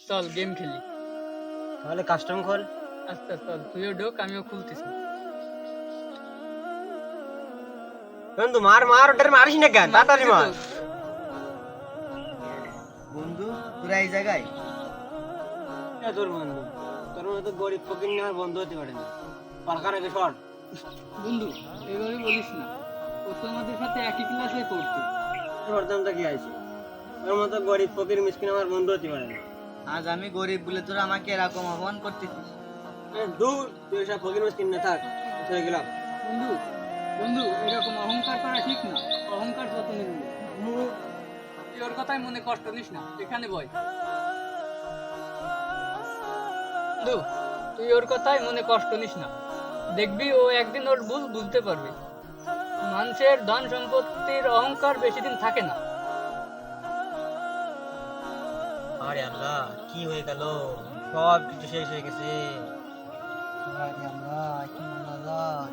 চল গেম খেলি। তাহলে কাস্টম খোল। আচ্ছা চল, তুইও ঢোক, আমিও খুলতেছি। বন্ধু মার মার, ওটারে মারিস না কেন, তাড়াতাড়ি মার। মারতেছি বন্ধু তোরা এই জায়গায়? তোর বন্ধু, তোর মতো গরিব ফকির নিয়ে আমার বন্ধু হতে পারে না। সরকার আগে সর। তো। বন্ধু এভাবে বলিস না, ও তো আমাদের সাথে একই ক্লাসে পড়তো। বর্তমানটা কি আছে? তোর মতো গরিব ফকির মিসকিন আমার বন্ধু হতে পারে না। আজ আমি গরিব বলে তোরা আমাকে এরকম অপমান করতেছিস? দূর, তুই এসব ফকির মিসকিন না থাক, চলে গেলাম। বন্ধু বন্ধু এরকম অহংকার করা ঠিক না, অহংকার পতনের মূল। তুই ওর কথায় মনে কষ্ট নিস না, এখানে বয়। বন্ধু তুই ওর কথায় মনে কষ্ট নিস না, দেখবি ও একদিন ওর ভুল বুঝতে পারবে। মানুষের ধন সম্পত্তির অহংকার বেশি দিন থাকে না। আরে আল্লাহ, কি হয়ে গেল? সব কিছু শেষ হয়ে গেছে। আরে আল্লাহ, কি মজাদার।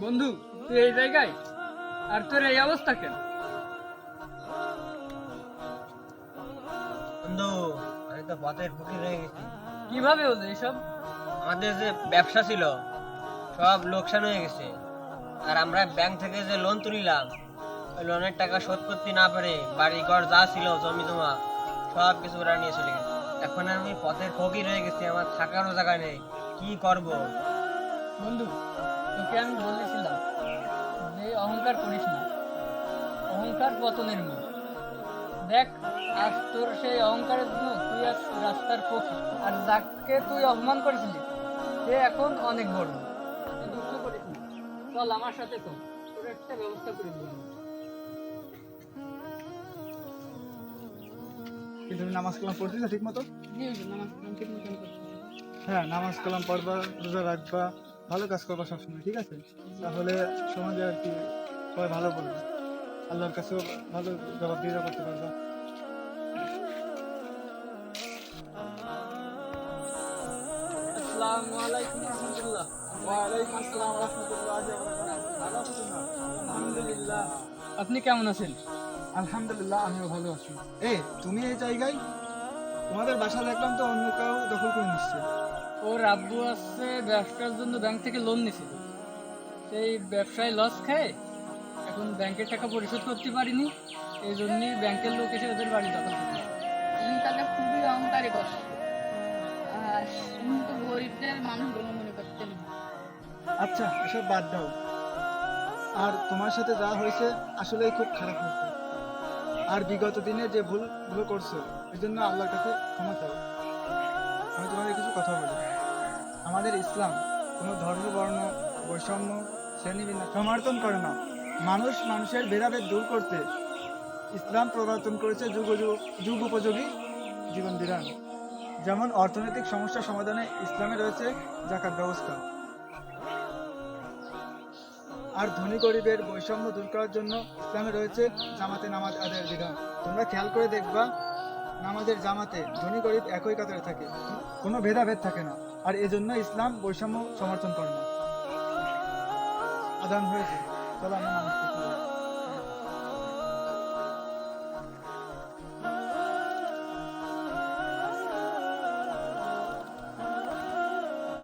বন্ধু তুই এই জায়গায়, আর তোর এই অবস্থা কেন? বন্ধু, আমি তো পথের ফকির হয়ে গেছি। কিভাবে হলো এসব? আমাদের যে ব্যবসা ছিল সব লোকসান হয়ে গেছে। আর আমরা ব্যাংক থেকে যে লোন তুলিলাম, ওই লোনের টাকা শোধ করতে না পারে বাড়ি ঘর যা ছিল জমি জমা সব কিছু ওরা নিয়ে চলে গেছে। এখন আমি পথের ফকির হয়ে গেছি, আমার থাকারও জায়গা নেই, কি করব? বন্ধু তোকে আমি বলেছিলাম যে অহংকার করিস না, অহংকার পতনের মূল। দেখ আজ তোর সেই অহংকারের জন্য তুই আজ রাস্তার পথে, আর যাকে তুই অপমান করেছিলি সে এখন অনেক বড়। তুই দুঃখ করিস না, চল আমার সাথে, চল তোর একটা ব্যবস্থা করে দিলাম। কি তুমি নামাজ কালাম পড়তেছো ঠিক মতো? জি হুজুর, নামাজ কালাম ঠিক মতন করছি। হ্যাঁ, নামাজ কালাম পড়বা, রোজা রাখবা, ভালো কাজ করবা সবসময়, ঠিক আছে? তাহলে সমাজে আর কি সবাই ভালো বলবে, আল্লাহর কাছেও ভালো জবাব দিয়ে করতে পারবা। আসসালামু আলাইকুম রাহমাতুল্লাহ। ওয়ালাইকুম আসসালাম রাহমাতুল্লাহি ওয়া বারাকাতুহু। ভালো আছো তোমরা? আলহামদুলিল্লাহ। আপনি কেমন আছেন? আলহামদুলিল্লাহ, আমিও ভালো আছি। এই তুমি এই জায়গায়, তোমাদের বাসা দেখলাম তো অন্য কেউ দখল করে নিচ্ছে। ওর আব্বু আছে ব্যবসার জন্য ব্যাংক থেকে লোন নিছিল, সেই ব্যবসায় লস খেয়ে এখন ব্যাংকের টাকা পরিশোধ করতে পারিনি, এই জন্যই ব্যাংকের লোক এসে ওদের বাড়ি দখল করছে। তুমি তাহলে খুবই অহংকারী করছো। আর কিন্তু গরিবদের মানুষ বলে মনে করতেন না। আচ্ছা, এসব বাদ দাও। আর তোমার সাথে যা হয়েছে আসলেই খুব খারাপ হয়েছে। আর বিগত দিনে যে ভুল করছো, এই জন্য আল্লাহর কাছে ক্ষমা চাও। আমি তোমাদের কিছু কথা বলি। আমাদের ইসলাম কোনো ধর্ম বর্ণ বৈষম্য শ্রেণীবিন্যাস সমর্থন করে না। মানুষের ভেদাভেদ দূর করতে ইসলাম প্রবর্তন করেছে যুগ উপযোগী জীবন বিধান। যেমন অর্থনৈতিক সমস্যা সমাধানে ইসলামে রয়েছে যাকাত ব্যবস্থা। আর ধনী গরিবের বৈষম্য দূর করার জন্য ইসলামে রয়েছে জামাতে নামাজ আদায়ের বিধান। তোমরা খেয়াল করে দেখবা, নামাজের জামাতে ধনী গরিব একই কাতারে থাকে, কোনো ভেদাভেদ থাকে না। আর এজন্য ইসলাম বৈষম্য সমর্থন করে না। আদান হয়েছে, চলো আমরা নামাজ পড়তে যাই।